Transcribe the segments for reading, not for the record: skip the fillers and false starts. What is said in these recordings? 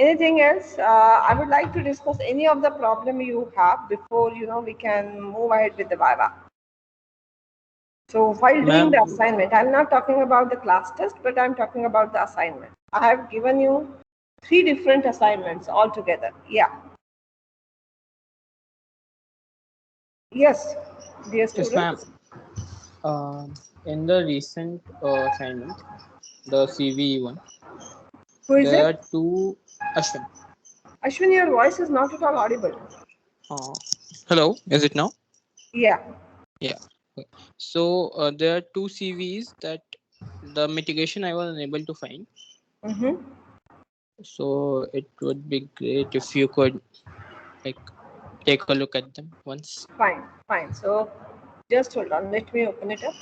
Anything else? I would like to discuss any of the problem you have before we can move ahead with the Viva. So while doing Ma'am, the assignment, I'm not talking about the class test, but I'm talking about the assignment. I have given you 3 different assignments altogether. Yeah. Yes, dear yes, ma'am. students. In the recent assignment, the CVE one, Who is there it? are two. Ashwin. Ashwin, your voice is not at all audible. Uh, Hello, is it now? Yeah. Yeah. Okay. So there are two CVs that the mitigation I was unable to find. Mm-hmm. So it would be great if you could like take a look at them once. Fine, fine. So just hold on. Let me open it up.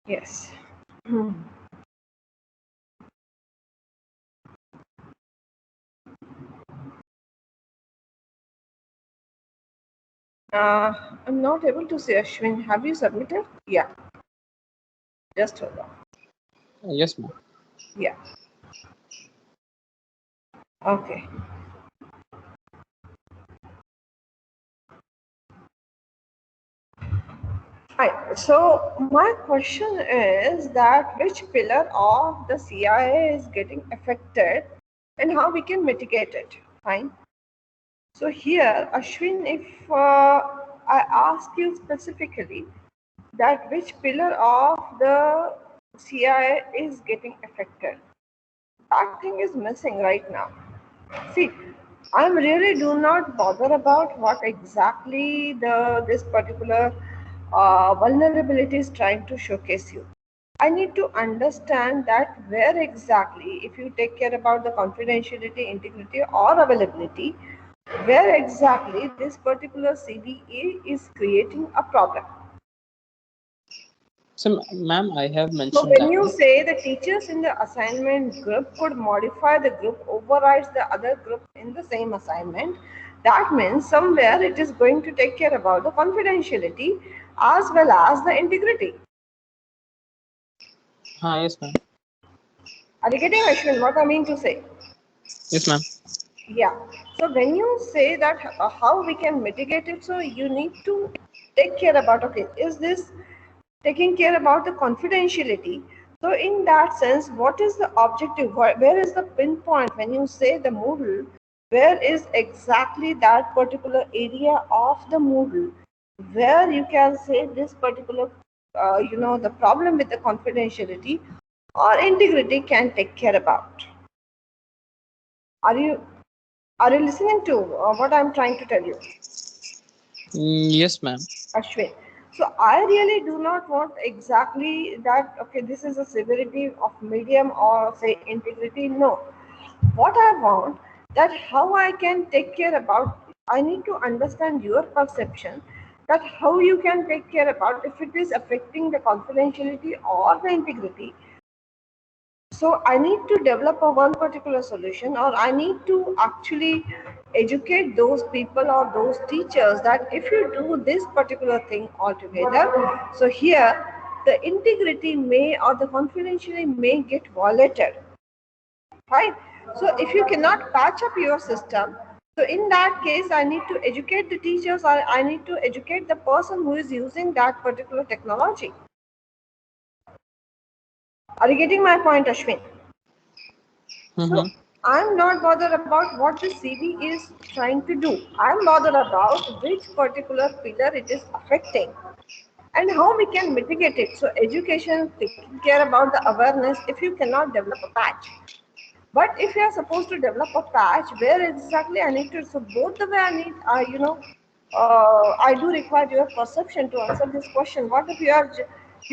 Yes. I'm not able to see Ashwin. Have you submitted? Yeah. Just hold on. Yes, ma'am. Yeah. Okay. Right. So my question is that which pillar of the CIA is getting affected and how we can mitigate it. Fine. So here, Ashwin, if I ask you specifically that which pillar of the CIA is getting affected, that thing is missing right now. See, I really do not bother about what exactly this particular vulnerability is trying to showcase you. I need to understand that where exactly, if you take care about the confidentiality, integrity, or availability, where exactly this particular CDE is creating a problem. So, ma'am, I have So mentioned when that. you say the teachers in the assignment group could modify the group overrides the other group in the same assignment, that means somewhere it is going to take care about the confidentiality as well as the integrity. Yes, ma'am. Are you getting Ashwin what I mean to say? Yes, ma'am. Yeah. So when you say that how we can mitigate it, so you need to take care about, okay, is this taking care about the confidentiality? So in that sense, what is the objective? Where is the pinpoint when you say the Moodle? Where is exactly that particular area of the Moodle where you can say this particular, the problem with the confidentiality or integrity can take care about? Are you are you listening to what I'm trying to tell you, Yes, ma'am. Ashwin? So I really do not want exactly that, okay, this is a severity of medium or say integrity. No. What I want that how I can take care about, I need to understand your perception that how you can take care about if it is affecting the confidentiality or the integrity. So I need to develop a one particular solution, or I need to actually educate those people or those teachers that if you do this particular thing altogether, so here the integrity may or the confidentiality may get violated. Right? So if you cannot patch up your system, so in that case, I need to educate the teachers, or I need to educate the person who is using that particular technology. Are you getting my point, Ashwin? So Mm-hmm. I'm not bothered about what the CV is trying to do. I'm bothered about which particular pillar it is affecting and how we can mitigate it. So education, taking care about the awareness if you cannot develop a patch. But if you are supposed to develop a patch, where exactly I need to, so both the way I need, I do require your perception to answer this question. What if you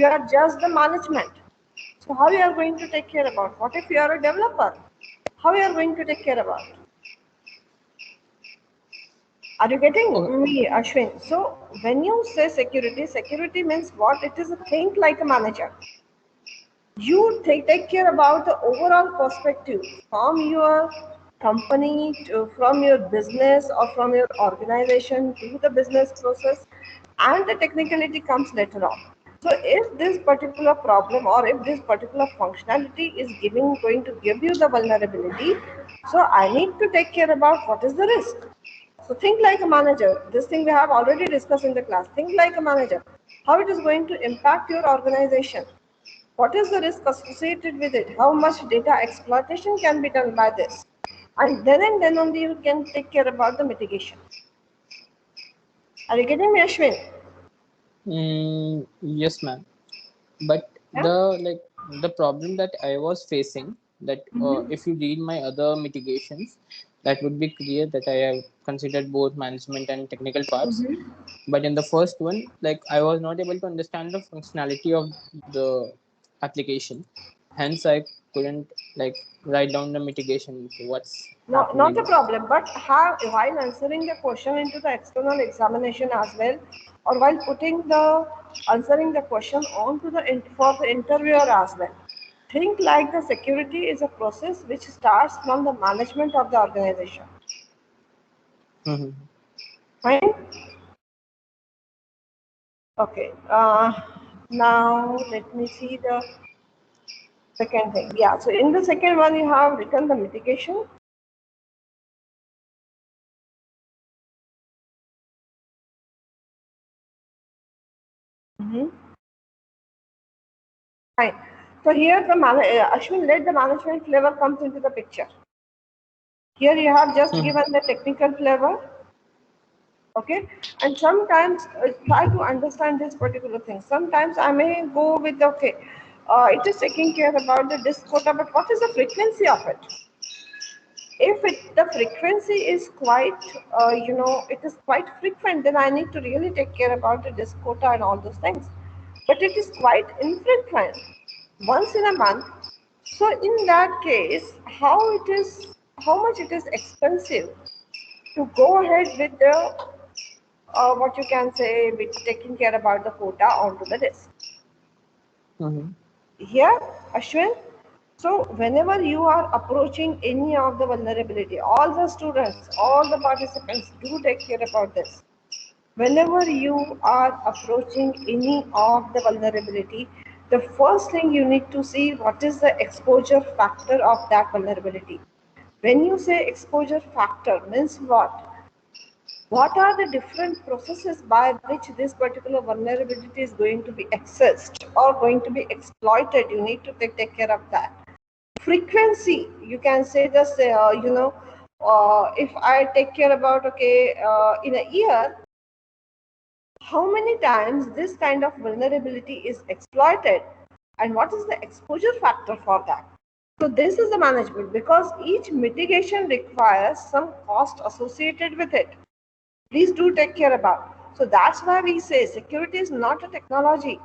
are just the management? So how you are going to take care about? What if you are a developer? How you are going to take care about? Are you Okay. getting me, Ashwin? So when you say security, security means what? It is a think like a manager. You take care about the overall perspective from your company from your business or from your organization to the business process, and the technicality comes later on. So if this particular problem or if this particular functionality is going to give you the vulnerability, so I need to take care about what is the risk. So think like a manager. This thing we have already discussed in the class. Think like a manager, how it is going to impact your organization. What is the risk associated with it? How much data exploitation can be done by this? And then only you can take care about the mitigation. Are you getting me, Ashwin? Yes, ma'am. But Yeah. the problem that I was facing, that Mm-hmm. if you read my other mitigations, that would be clear that I have considered both management and technical parts. Mm-hmm. But in the first one, like I was not able to understand the functionality of the application. Hence, I couldn't like write down the mitigation. What's No, not a happening? problem. But while answering the question into the external examination as well, or while putting the answering the question on to the for the interviewer as well, think like the security is a process which starts from the management of the organization. Mm-hmm. Fine. Okay. Now let me see the second thing. Yeah. So in the second one, you have written the mitigation. Mm-hmm. Fine. So here the Ashwin, let the management flavor comes into the picture. Here you have just Mm-hmm. given the technical flavor, okay? And sometimes try to understand this particular thing. Sometimes I may go with okay, it is taking care about the disk quota, but what is the frequency of it? If the frequency is quite, it is quite frequent, then I need to really take care about the disk quota and all those things. But it is quite infrequent, once in a month. So in that case, how much it is expensive to go ahead with the what you can say with taking care about the quota onto the disk. Mm-hmm. Here, Ashwin, so whenever you are approaching any of the vulnerability, all the students, all the participants do take care about this. Whenever you are approaching any of the vulnerability, the first thing you need to see what is the exposure factor of that vulnerability. When you say exposure factor means what? What are the different processes by which this particular vulnerability is going to be accessed or going to be exploited? You need to take care of that. Frequency, you can say this, if I take care about, okay, in a year, how many times this kind of vulnerability is exploited and what is the exposure factor for that. So this is the management because each mitigation requires some cost associated with it. Please do take care about. So that's why we say security is not a technology.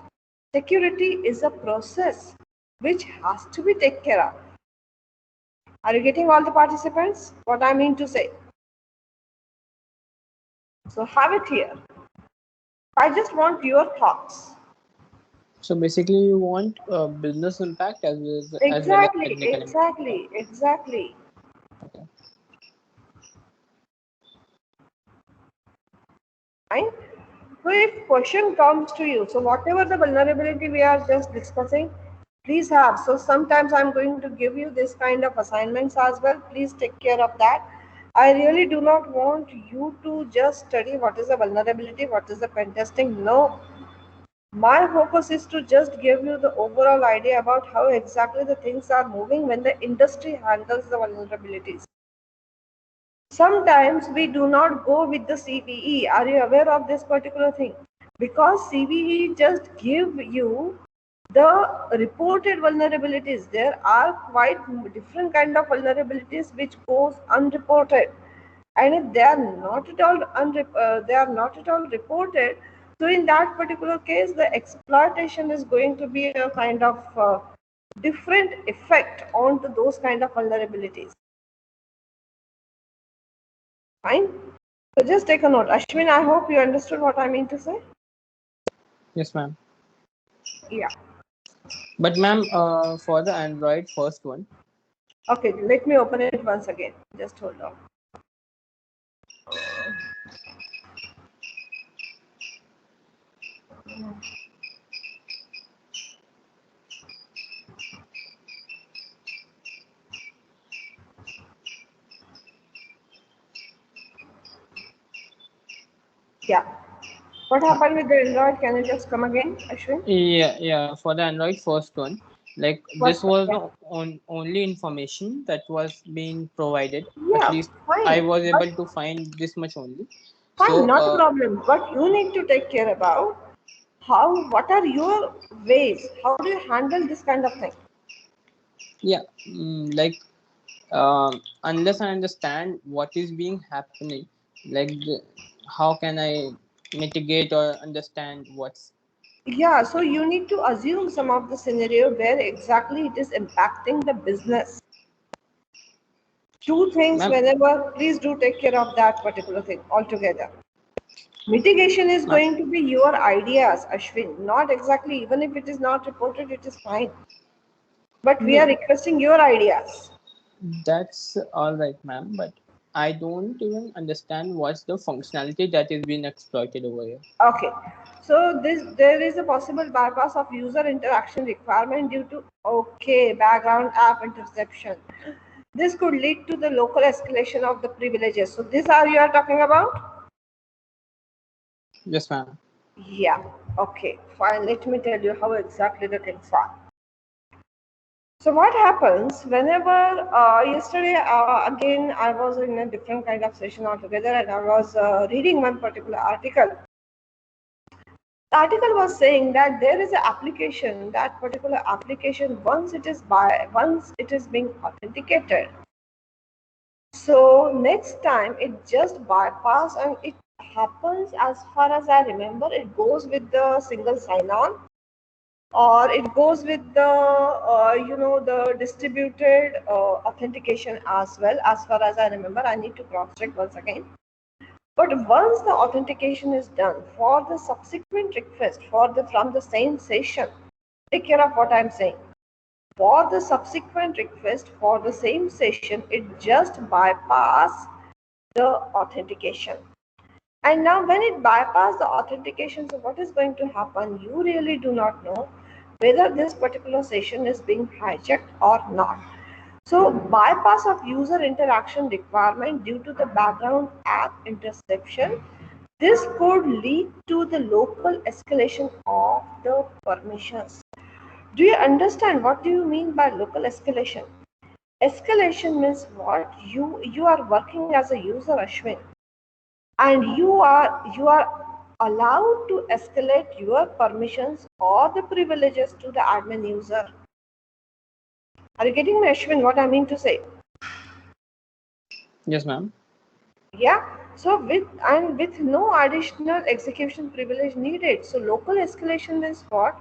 Security is a process which has to be taken care of. Are you getting all the participants? What I mean to say. So have it here. I just want your thoughts. So basically, you want business impact as well as Exactly, technical impact. exactly, exactly. Okay. Fine. So if question comes to you, so whatever the vulnerability we are just discussing, please have. So sometimes I'm going to give you this kind of assignments as well. Please take care of that. I really do not want you to just study what is the vulnerability, what is the pen testing. No. My focus is to just give you the overall idea about how exactly the things are moving when the industry handles the vulnerabilities. Sometimes we do not go with the CVE. Are you aware of this particular thing? Because CVE just give you the reported vulnerabilities. There are quite different kind of vulnerabilities which goes unreported, and if they are not at all they are not at all reported. So in that particular case, the exploitation is going to be a kind of different effect onto those kind of vulnerabilities. Fine. So just take a note. Ashwin, I hope you understood what I mean to say. Yes, ma'am. Yeah. But ma'am, for the Android first one, Okay, let me open it once again. Just hold on. Yeah. What happened with the Android? Can you just come again, Ashwin? Yeah. For the Android first one, like First this one. was Yeah. the only information that was being provided. At Yeah, least I fine. was But able to find this much only. fine, So not a problem. But you need to take care about what are your ways? How do you handle this kind of thing? yeah, like unless I understand what is being happening, like how can I mitigate or understand what's. Yeah, so you need to assume some of the scenario where exactly it is impacting the business. Two things Ma'am, whenever, please do take care of that particular thing altogether. Mitigation is ma'am, going to be your ideas, Ashwin, not exactly, even if it is not reported, it is fine. But we are no, requesting your ideas. that's all right, ma'am, but I don't even understand what's the functionality that is being exploited over here. Okay, so there is a possible bypass of user interaction requirement due to background app interception. This could lead to the local escalation of the privileges. So these are you are talking about? Yes, ma'am. Yeah. Okay. Fine. Let me tell you how exactly the things are. So what happens whenever yesterday again I was in a different kind of session altogether and I was reading one particular article. The article was saying that there is an application, that particular application once it is being authenticated, so next time it just bypass and it happens, as far as I remember, it goes with the single sign on or it goes with the the distributed authentication as well, as far as I remember. I need to cross check once again. But once the authentication is done, for the subsequent request for the from the same session, take care of what I'm saying. For the subsequent request for the same session, it just bypass the authentication. And now when it bypass the authentication, so what is going to happen? You really do not know whether this particular session is being hijacked or not. So bypass of user interaction requirement due to the background app interception, this could lead to the local escalation of the permissions. Do you understand what do you mean by local escalation? Escalation means what? You are working as a user, Ashwin, and you are allowed to escalate your permissions or the privileges to the admin user. Are you getting me, Ashwin, what I mean to say? Yes, ma'am. Yeah. So with no additional execution privilege needed. So local escalation means what?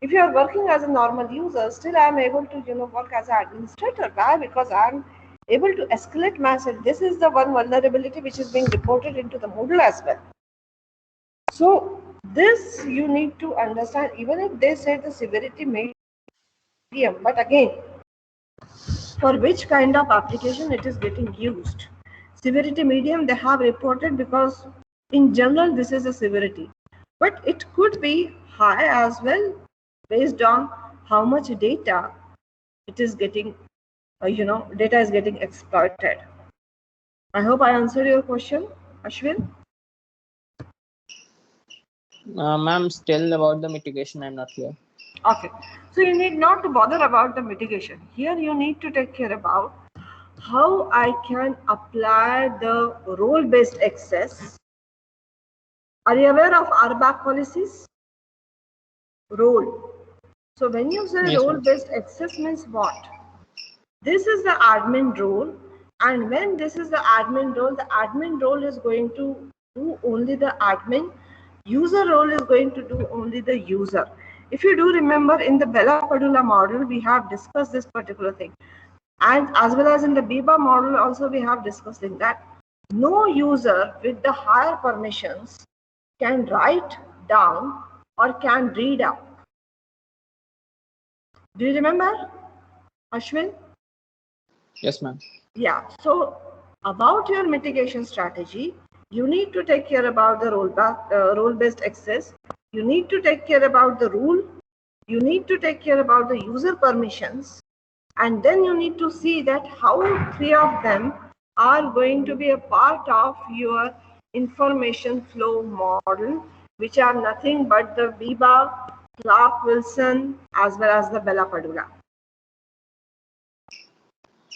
If you are working as a normal user, still I am able to work as an administrator. Why? Because I am able to escalate myself. This is the one vulnerability which is being reported into the Moodle as well. So this you need to understand. Even if they say the severity medium, but again, for which kind of application it is getting used. Severity medium they have reported because in general this is a severity, but it could be high as well based on how much data it is getting, data is getting exploited. I hope I answered your question, Ashwin. Ma'am, still about the mitigation, I'm not clear. Okay, so you need not to bother about the mitigation. Here you need to take care about how I can apply the role-based access. Are you aware of RBAC policies? Role. So when you say Yes, ma'am. role-based access means what? This is the admin role, and when this is the admin role is going to do only the admin. User role is going to do only the user. If you do remember in the Bella Padula model, we have discussed this particular thing. And as well as in the Biba model also we have discussed in that no user with the higher permissions can write down or can read out. Do you remember, Ashwin? Yes, ma'am. Yeah. So about your mitigation strategy, you need to take care about the role-based access. You need to take care about the rule. You need to take care about the user permissions, and then you need to see that how three of them are going to be a part of your information flow model, which are nothing but the Biba, Clark Wilson, as well as the Bella Padula.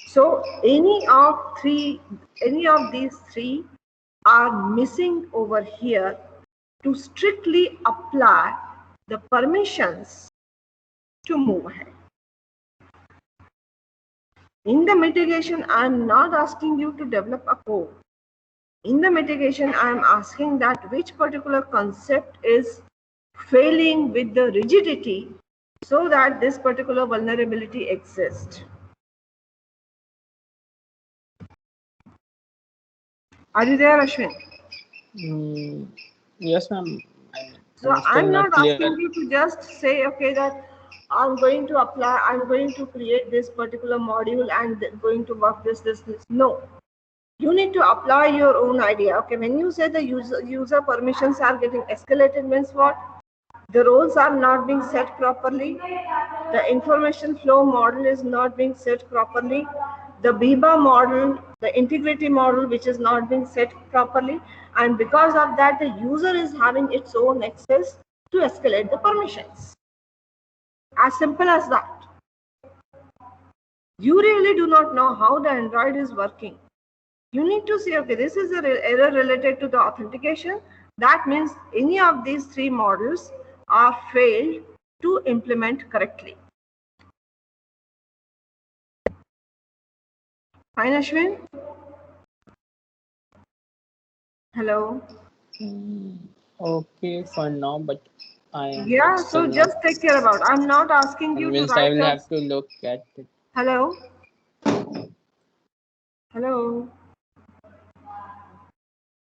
So any of these three are missing over here to strictly apply the permissions to move ahead. In the mitigation, I am not asking you to develop a code. In the mitigation, I am asking that which particular concept is failing with the rigidity so that this particular vulnerability exists. Are you there, Ashwin? Yes, ma'am. So I'm still I'm not not clear. asking you to just say, okay, that I'm going to apply, I'm going to create this particular module and going to work this. No, you need to apply your own idea. Okay, when you say the user permissions are getting escalated, means what? The roles are not being set properly. The information flow model is not being set properly. The BIBA model, the integrity model, which is not being set properly. And because of that, the user is having its own access to escalate the permissions. As simple as that. You really do not know how the Android is working. You need to see, okay, this is an error related to the authentication. That means any of these three models are failed to implement correctly. Fine, Ashwin? Hello? Okay for now, but I am Yeah, still so not just take care about. I'm not asking you to convinced. I write will a. have to look at it. Hello? Hello?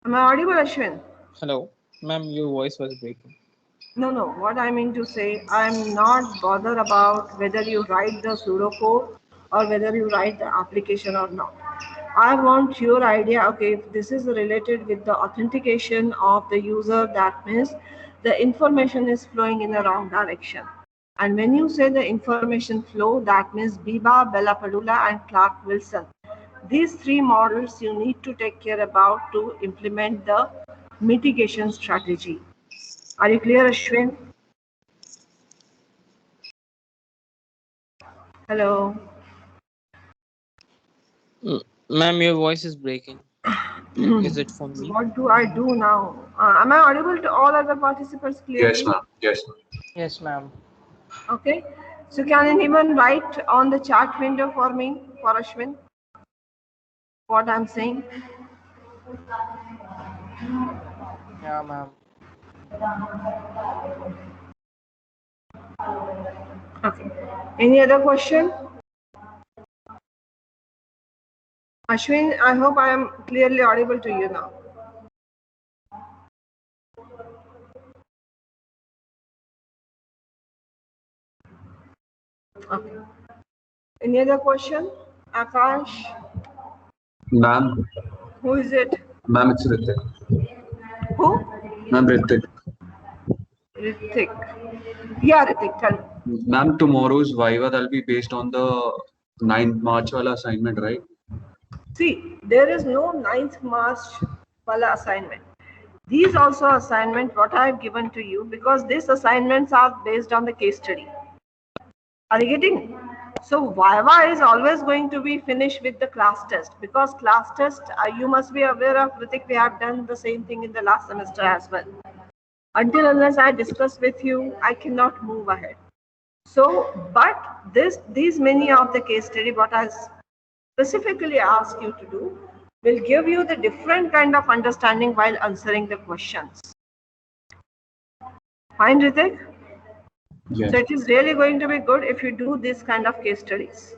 Am I audible, Ashwin? Hello, ma'am. Your voice was breaking. No. What I mean to say, I'm not bothered about whether you write the pseudocode or whether you write the application or not. I want your idea. Okay, if this is related with the authentication of the user, that means the information is flowing in the wrong direction. And when you say the information flow, that means Biba, Bella Padula, and Clark Wilson. These three models you need to take care about to implement the mitigation strategy. Are you clear, Ashwin? Hello. Ma'am, your voice is breaking. Is it for me? What do I do now? Am I audible to all other participants Yes, clearly? ma'am. Yes, ma'am. Yes, ma'am. Okay. So can anyone write on the chat window for me, for Ashwin, what I'm saying? Yeah, ma'am. Okay. Any other question? Ashwin, I hope I am clearly audible to you now. Okay. Any other question? Akash? Ma'am, Who is it? ma'am, it's Ritik. Who? Ma'am, Ritik. Ritik. Yeah, Ritik, tell me. Ma'am, tomorrow's Viva, that'll be based on the 9th March wala assignment, right? See, there is no 9th March wala assignment. These also assignment what I have given to you because these assignments are based on the case study. Are you getting? So Viva is always going to be finished with the class test because class test you must be aware of Ritik, we have done the same thing in the last semester as well. Until unless I discuss with you, I cannot move ahead. So, but these many of the case study what I specifically ask you to do will give you the different kind of understanding while answering the questions. Fine, Ritik? Yes. So it is really going to be good if you do this kind of case studies.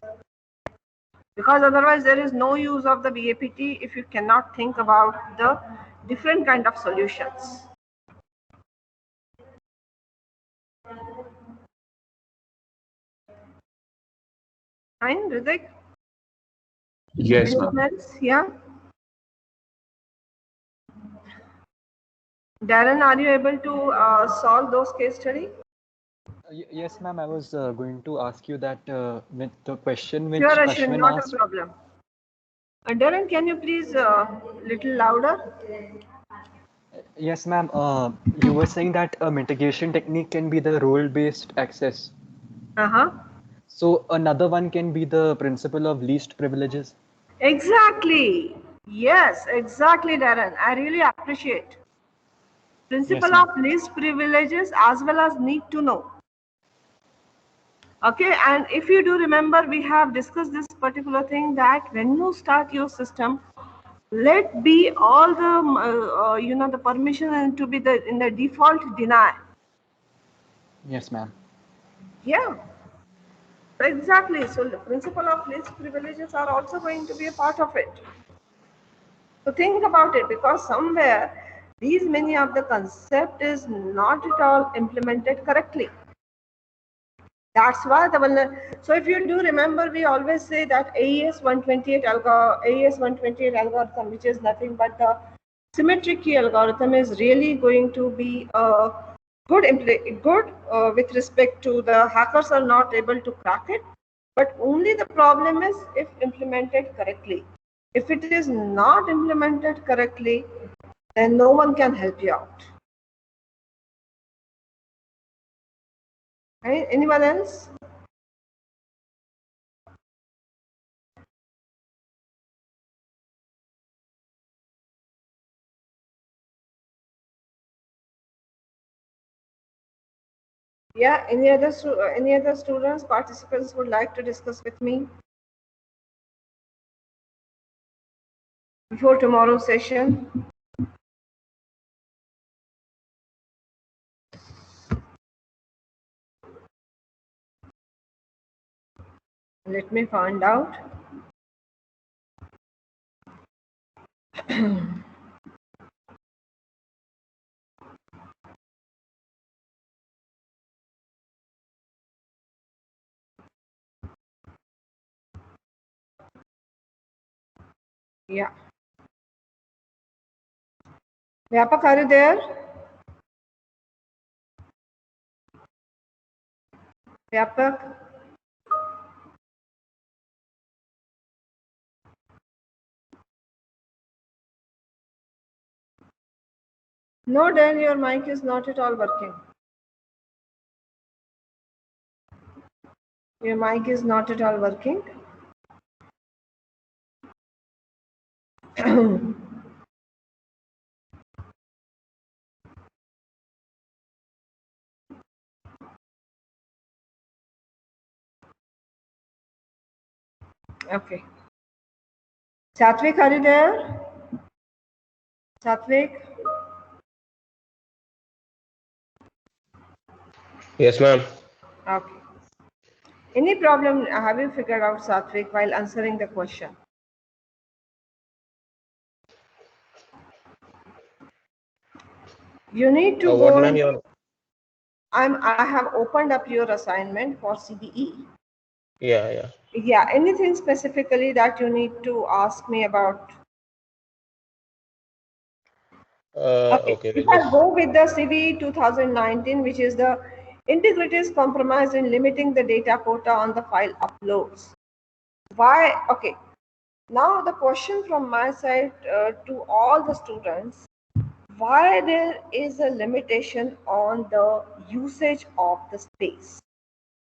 Because otherwise there is no use of the BAPT if you cannot think about the different kind of solutions. Fine, Ritik? Yes, Anyone ma'am. else? Yeah. Darren, are you able to solve those case study? Yes, ma'am. I was going to ask you that with the question Sure, which Ashwin, Ashwin not a asked. problem. Darren, can you please little louder? Yes, ma'am. You were saying that a mitigation technique can be the role-based access. Uh-huh. So another one can be the principle of least privileges. Exactly. Yes, exactly, Darren. I really appreciate. Yes, Principle ma'am. of least privileges as well as need to know. Okay, and if you do remember, we have discussed this particular thing that when you start your system, let be all the the permission and to be the in the default deny. Yes, ma'am. Yeah, exactly. So the principle of least privileges are also going to be a part of it. So think about it, because somewhere these many of the concept is not at all implemented correctly. That's why so if you do remember, we always say that AES 128 algorithm, which is nothing but the symmetric key algorithm, is really going to be a good with respect to the hackers are not able to crack it, but only the problem is if implemented correctly. If it is not implemented correctly, then no one can help you out. Right? Anyone else? Yeah, any other students, participants would like to discuss with me before tomorrow's session? Let me find out. Yeah. Vyapak, are you there? Vyapak? No, Dan, your mic is not at all working. Your mic is not at all working. Okay. Satvik, are you there? Satvik? Yes, ma'am. Okay. Any problem have you figured out, Satvik, while answering the question? You need to What, go ma'am? in. Your I have opened up your assignment for CBE. yeah, yeah. Yeah, anything specifically that you need to ask me about? Okay, Okay. if We'll I just go with the CBE 2019, which is the integrity is compromised in limiting the data quota on the file uploads. Why? Okay, now the question from my side to all the students, why there is a limitation on the usage of the space?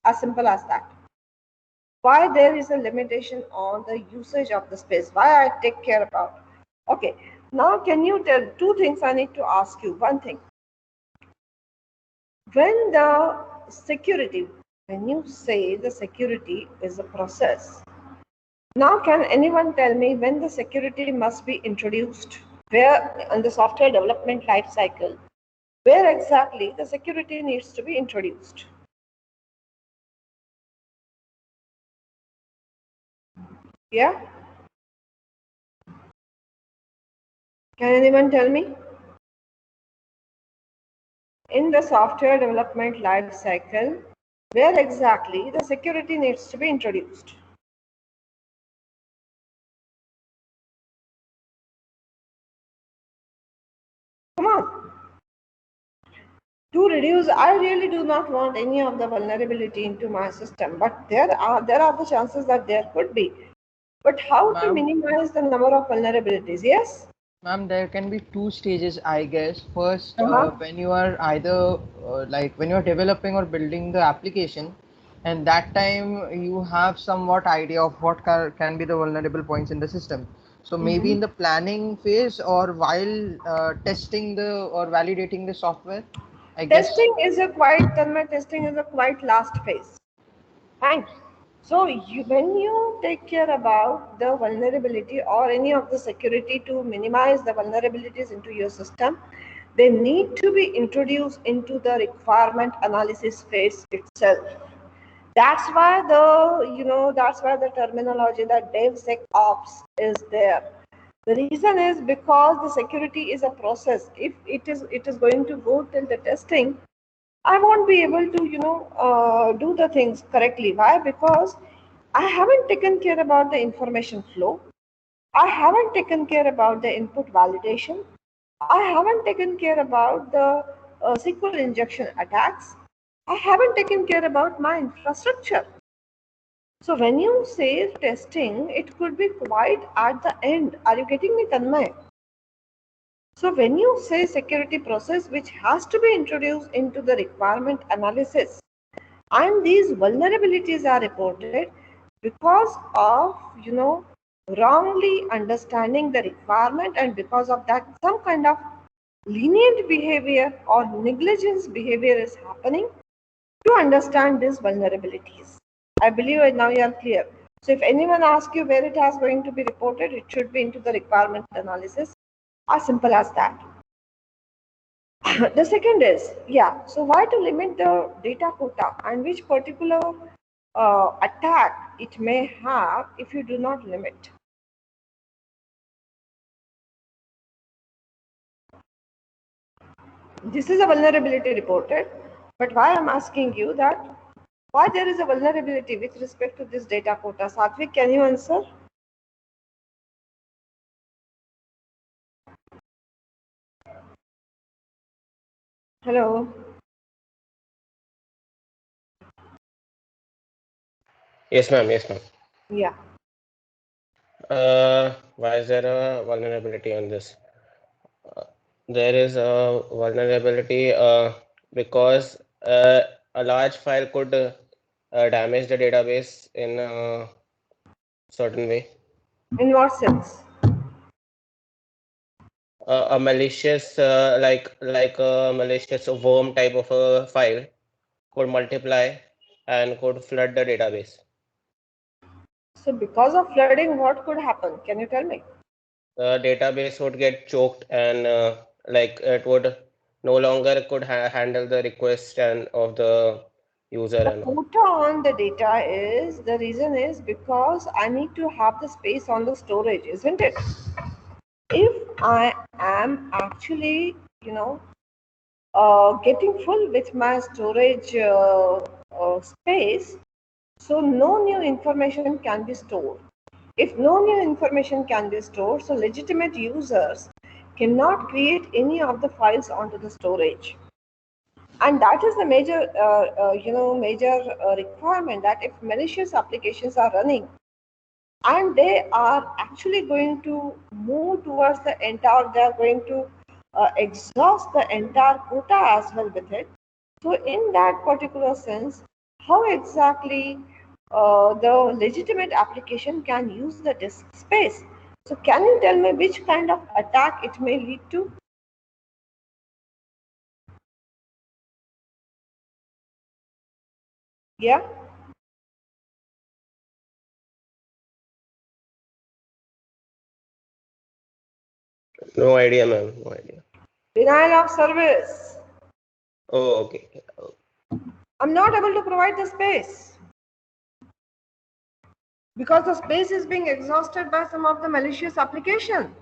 As simple as that. Why there is a limitation on the usage of the space? Why I take care about? Okay, now can you tell two things I need to ask you? One thing, when the security, when you say the security is a process, now can anyone tell me when the security must be introduced? Where in the software development life cycle, where exactly the security needs to be introduced? Yeah, can anyone tell me? In the software development life cycle, where exactly the security needs to be introduced? to reduce, I really do not want any of the vulnerability into my system, but there are the chances that there could be. But how to Ma'am, minimize the number of vulnerabilities? Yes. ma'am, there can be two stages, I guess. First, Uh-huh. when you are either like when you are developing or building the application, and that time you have somewhat idea of what can be the vulnerable points in the system. So maybe Mhm. in the planning phase or while testing the or validating the software, I guess. Testing is a quite, Tanmay, testing is a quite last phase. Fine. So when you take care about the vulnerability or any of the security to minimize the vulnerabilities into your system, they need to be introduced into the requirement analysis phase itself. That's why the terminology that DevSecOps is there. The reason is because the security is a process. If it is going to go till the testing, I won't be able to, do the things correctly. Why? Because I haven't taken care about the information flow. I haven't taken care about the input validation. I haven't taken care about the SQL injection attacks. I haven't taken care about my infrastructure. So when you say testing, it could be quite at the end. Are you getting me, Tanmay? So when you say security process, which has to be introduced into the requirement analysis, and these vulnerabilities are reported because of wrongly understanding the requirement, and because of that some kind of lenient behavior or negligence behavior is happening to understand these vulnerabilities. I believe now you are clear. So if anyone asks you where it has going to be reported, it should be into the requirement analysis. As simple as that. The second is, yeah, so why to limit the data quota and which particular attack it may have if you do not limit. This is a vulnerability reported, but why I'm asking you that, why there is a vulnerability with respect to this data quota? Satvik, can you answer? Hello. Yes, ma'am. Yes, ma'am. Yeah. Why is there a vulnerability on this? There is a vulnerability because a large file could damage the database in a certain way. In what sense? A malicious, like a malicious worm type of a file could multiply and could flood the database. So because of flooding, what could happen? Can you tell me? The database would get choked and like it would no longer could handle the request and of the user The and all. quota on the data is, the reason is because I need to have the space on the storage, isn't it? If I am actually, getting full with my storage space, so no new information can be stored. If no new information can be stored, so legitimate users cannot create any of the files onto the storage. And that is the major requirement, that if malicious applications are running and they are actually going to move towards the entire, they are going to exhaust the entire quota as well with it. So in that particular sense, how exactly the legitimate application can use the disk space? So can you tell me which kind of attack it may lead to? Yeah. No idea, ma'am. No idea. Denial of service. Oh, okay. I'm not able to provide the space because the space is being exhausted by some of the malicious application.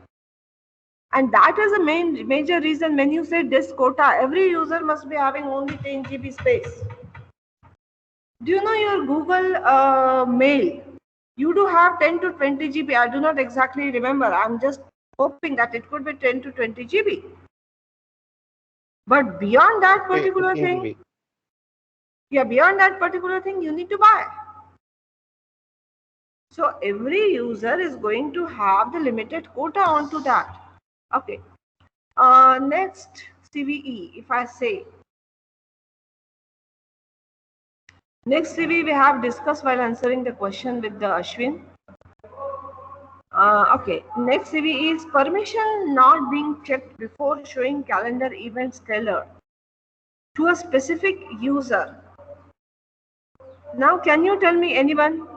And that is a major reason when you say disk quota, every user must be having only 10 GB space. Do you know your Google Mail? You do have 10 to 20 GB. I do not exactly remember. I'm just hoping that it could be 10 to 20 GB. But beyond that it particular can thing, be. yeah, beyond that particular thing, you need to buy. So every user is going to have the limited quota onto that. Okay. Next CVE, if I say. Next CVE we have discussed while answering the question with the Ashwin. Okay. Next CVE is permission not being checked before showing calendar events tailored to a specific user. Now, can you tell me anyone?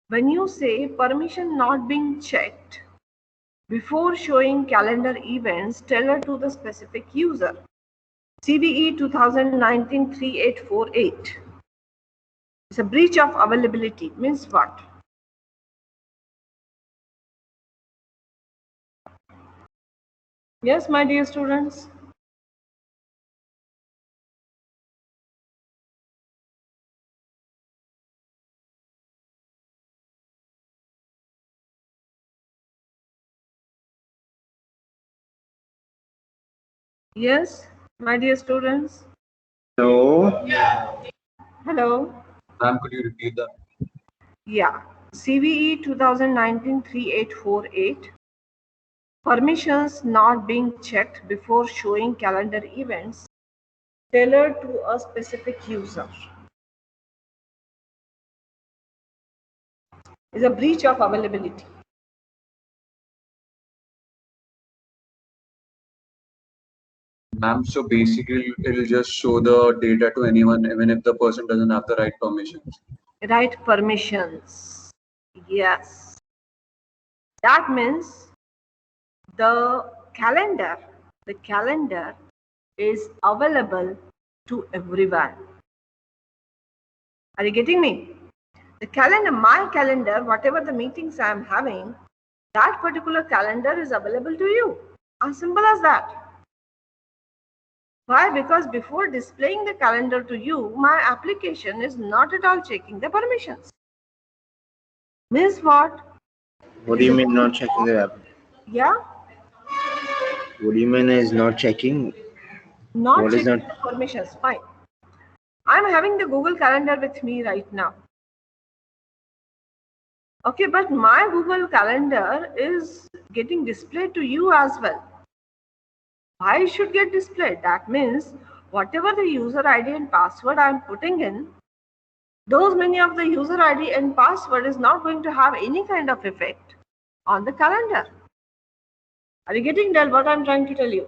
When you say permission not being checked before showing calendar events tailored to the specific user, CVE 2019-3848. It's a breach of availability. Means what? Yes, my dear students. Yes, my dear students. Hello. Hello. Ma'am, could you repeat that? Yeah. CVE 2019-3848. Permissions not being checked before showing calendar events tailored to a specific user is a breach of availability. Ma'am, so basically it'll just show the data to anyone, even if the person doesn't have the right permissions. Right permissions. Yes. That means the calendar is available to everyone. Are you getting me? The calendar, my calendar, whatever the meetings I am having, that particular calendar is available to you. As simple as that. Why? Because before displaying the calendar to you, my application is not at all checking the permissions. Means what? What do you mean not checking the app? Yeah, What do you mean is not checking? not What is checking not? the permissions. Fine. I'm having the Google Calendar with me right now. Okay, but my Google Calendar is getting displayed to you as well. Why it should get displayed? That means whatever the user ID and password I'm putting in, those many of the user ID and password is not going to have any kind of effect on the calendar. Are you getting that what I'm trying to tell you?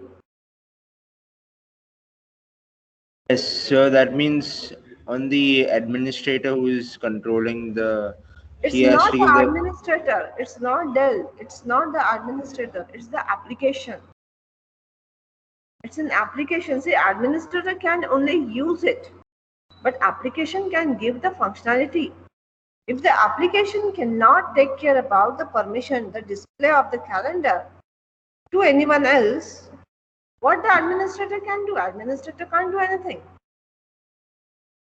Yes, so that means on the administrator who is controlling the, It's he has not to the give the. administrator. It's not Dell. It's not the administrator. It's the application. It's an application. See, administrator can only use it, but application can give the functionality. If the application cannot take care about the permission, the display of the calendar to anyone else, what the administrator can do? Administrator can't do anything.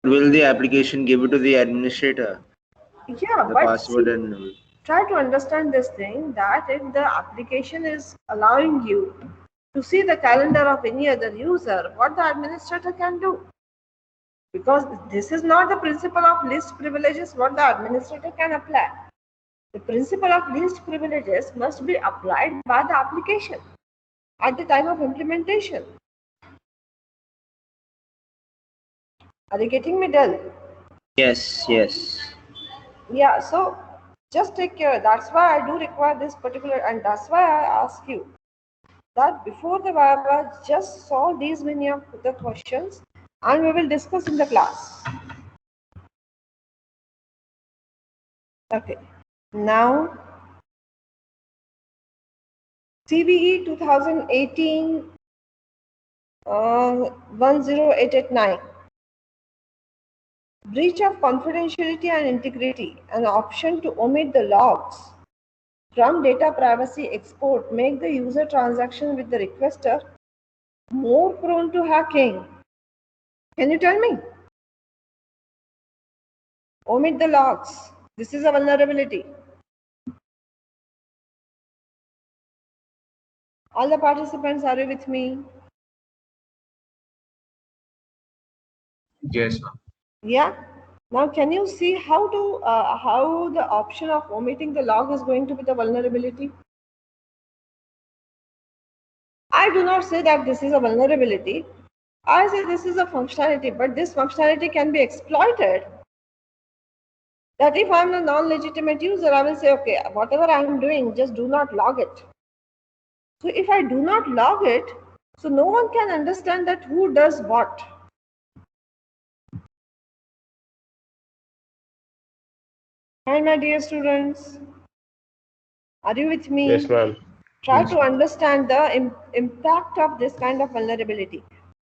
Will the application give it to the administrator? Yeah, The but password see, and. try to understand this thing that if the application is allowing you to see the calendar of any other user, what the administrator can do? Because this is not the principle of least privileges what the administrator can apply. The principle of least privileges must be applied by the application at the time of implementation. Are you getting me, Del? Yes, yes. Yeah, so just take care. That's why I do require this particular, and that's why I ask you that before the Viva, just solve these many of the questions and we will discuss in the class. Okay, now CVE 2018 10889. Breach of confidentiality and integrity, an option to omit the logs from data privacy export make the user transaction with the requester more prone to hacking. Can you tell me? Omit the logs. This is a vulnerability. All the participants, are you with me? Yes, ma'am. Yeah. Now, can you see how the option of omitting the log is going to be the vulnerability? I do not say that this is a vulnerability. I say this is a functionality, but this functionality can be exploited. That if I'm a non-legitimate user, I will say, okay, whatever I'm doing, just do not log it. So if I do not log it, so no one can understand that who does what. And my dear students, are you with me? Yes, ma'am. Try Yes. to understand the impact of this kind of vulnerability.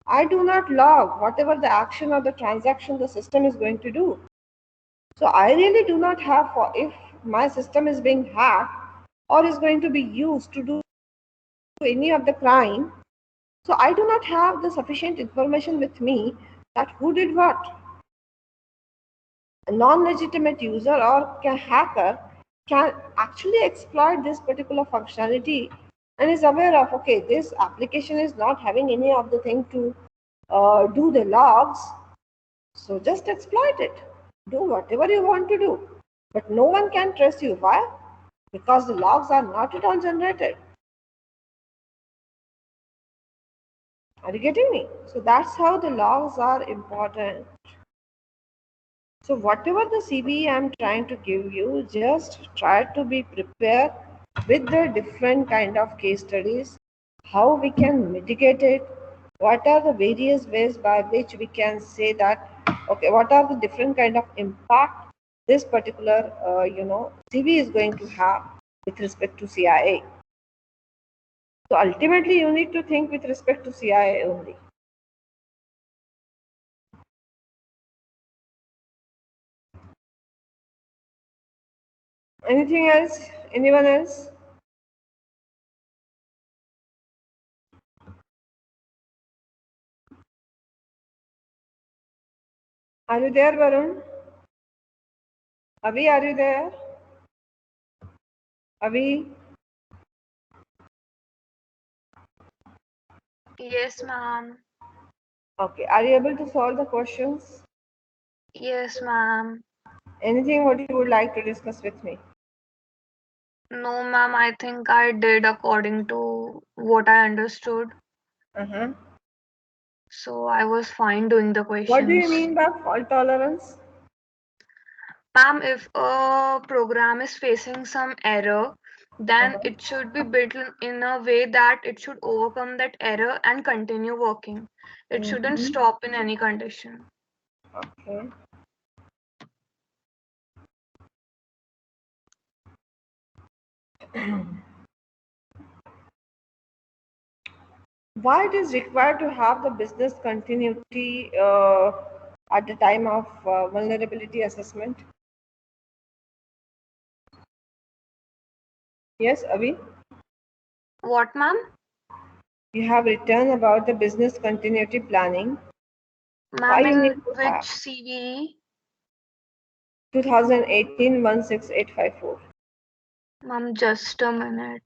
I do not log whatever the action or the transaction the system is going to do. So I really do not have, if my system is being hacked or is going to be used to do any of the crime, so I do not have the sufficient information with me that who did what. A non-legitimate user or hacker can actually exploit this particular functionality and is aware of, okay, this application is not having any of the thing to do the logs, so just exploit it. Do whatever you want to do. But no one can trace you. Why? Because the logs are not at all generated. Are you getting me? So that's how the logs are important. So whatever the CVE I'm trying to give you, just try to be prepared with the different kind of case studies, how we can mitigate it, what are the various ways by which we can say that, okay, what are the different kind of impact this particular, CV is going to have with respect to CIA. So ultimately, you need to think with respect to CIA only. Anything else? Anyone else? Are you there, Varun? Avi, are you there? Avi? Yes, ma'am. Okay. Are you able to solve the questions? Yes, ma'am. Anything what you would like to discuss with me? No, ma'am, I think I did according to what I understood. Uh-huh. So I was fine doing the What do you questions. mean by fault tolerance? Ma'am, if a program is facing some error, then Uh-huh. it should be built in a way that it should overcome that error and continue working. It shouldn't Mhm. stop in any condition. Okay. Why it is required to have the business continuity at the time of vulnerability assessment? Yes, Avi? What, ma'am? You have written about the business continuity planning. Why Ma'am, you need in to which have CVE? 2018 16854? Ma'am, just a minute.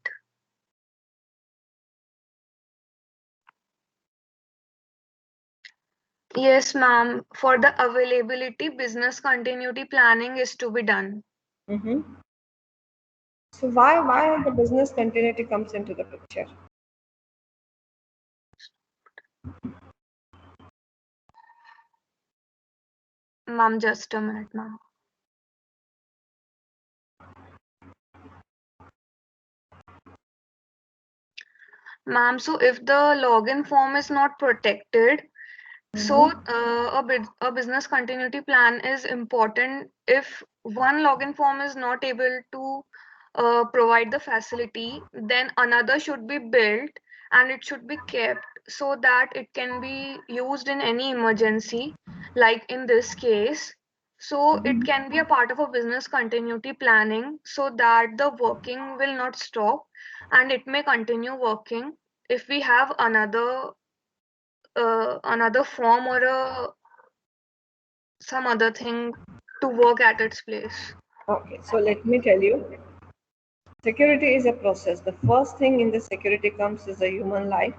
Yes, ma'am. For the availability, business continuity planning is to be done. Mm-hmm. So why the business continuity comes into the picture? Ma'am, just a minute, ma'am. Ma'am, so if the login form is not protected, so a business continuity plan is important. If one login form is not able to provide the facility, then another should be built and it should be kept so that it can be used in any emergency, like in this case. So it can be a part of a business continuity planning so that the working will not stop and it may continue working if we have another form or some other thing to work at its place. Okay, so let me tell you, security is a process. The first thing in the security comes is a human life,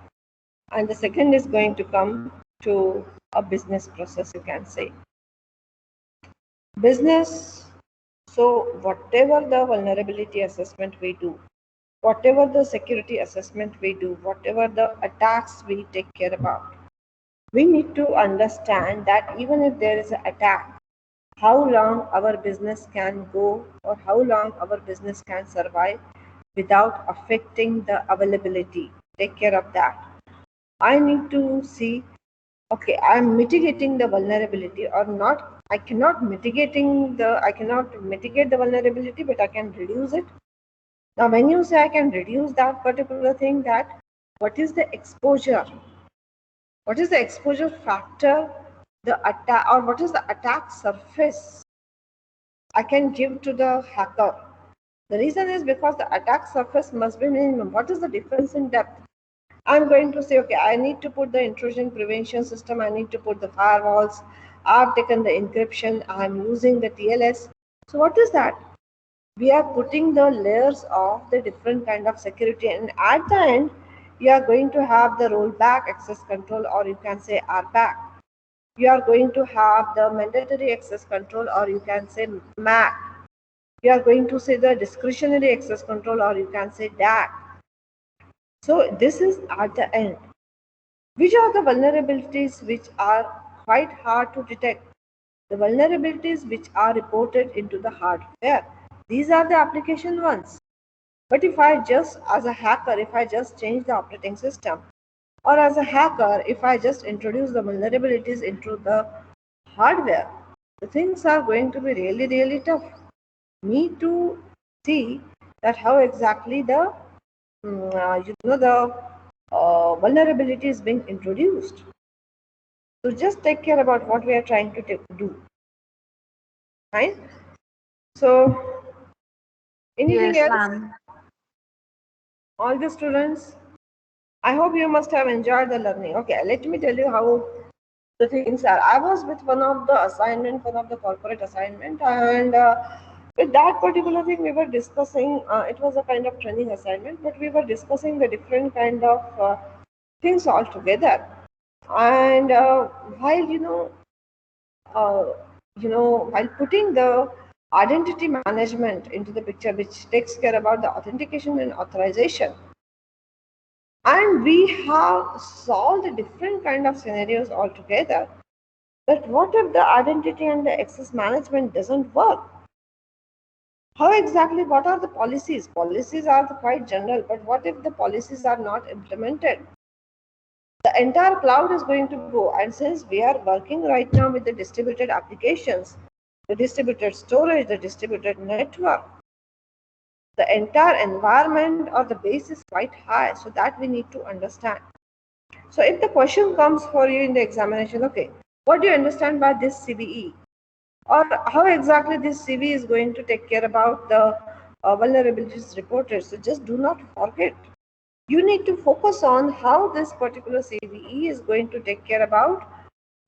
and the second is going to come to a business process, you can say. Business, so whatever the vulnerability assessment we do, whatever the security assessment we do, whatever the attacks we take care about, we need to understand that even if there is an attack, how long our business can go or how long our business can survive without affecting the availability. Take care of that. I need to see, okay, I'm mitigating the vulnerability or not. I cannot mitigate the vulnerability, but I can reduce it. Now, when you say I can reduce that particular thing, that what is the exposure? What is the exposure factor, the attack, or what is the attack surface I can give to the hacker? The reason is because the attack surface must be minimum. What is the difference in depth? I'm going to say, okay, I need to put the intrusion prevention system, I need to put the firewalls, I've taken the encryption, I'm using the TLS. So what is that? We are putting the layers of the different kind of security, and at the end, you are going to have the rollback access control, or you can say RBAC. You are going to have the mandatory access control, or you can say MAC. You are going to say the discretionary access control, or you can say DAC. So this is at the end. Which are the vulnerabilities which are quite hard to detect? The vulnerabilities which are reported into the hardware. These are the application ones. But if I just, as a hacker, if I just change the operating system, or as a hacker, if I just introduce the vulnerabilities into the hardware, the things are going to be really, really tough. Me to see that how exactly the vulnerability is being introduced. So just take care about what we are trying to do. Right? So anything Yes, else? ma'am. All the students? I hope you must have enjoyed the learning. Okay, let me tell you how the things are. I was with one of the corporate assignment, and with that particular thing, we were discussing. It was a kind of training assignment, but we were discussing the different kind of things all together. And uh, while putting the identity management into the picture, which takes care about the authentication and authorization, and we have solved the different kind of scenarios altogether, that what if the identity and the access management doesn't work? How exactly, what are the policies? Policies are quite general, but what if the policies are not implemented? The entire cloud is going to go, and since we are working right now with the distributed applications, the distributed storage, the distributed network, the entire environment or the base is quite high, so that we need to understand. So if the question comes for you in the examination, okay, what do you understand by this CVE? Or how exactly this CV is going to take care about the vulnerabilities reported? So just do not forget. You need to focus on how this particular CVE is going to take care about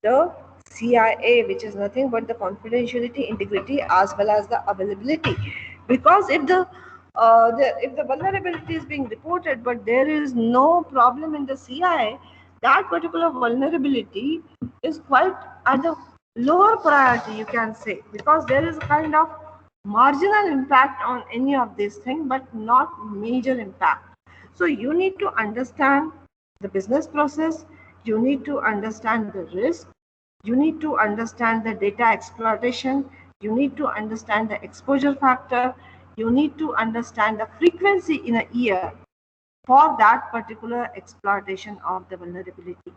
the CIA, which is nothing but the confidentiality, integrity, as well as the availability. Because if the vulnerability is being reported, but there is no problem in the CIA, that particular vulnerability is quite at the lower priority, you can say, because there is a kind of marginal impact on any of these things, but not major impact. So you need to understand the business process, you need to understand the risk, you need to understand the data exploitation, you need to understand the exposure factor, you need to understand the frequency in a year for that particular exploitation of the vulnerability.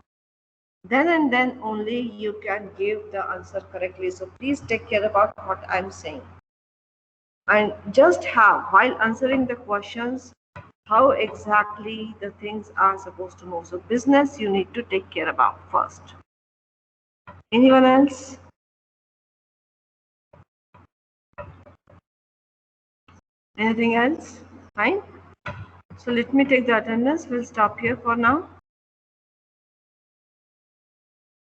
Then and then only you can give the answer correctly. So please take care about what I'm saying. And just have, while answering the questions, how exactly the things are supposed to move. So business you need to take care about first. Anyone else? Anything else? Fine. So let me take the attendance. We'll stop here for now.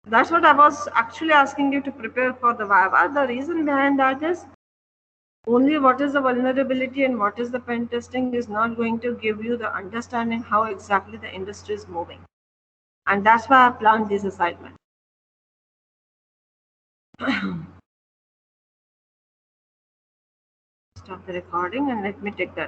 That's what I was actually asking you to prepare for the Viva. The reason behind that is only what is the vulnerability and what is the pen testing is not going to give you the understanding how exactly the industry is moving. And that's why I planned this assignment. Stop the recording and let me take that.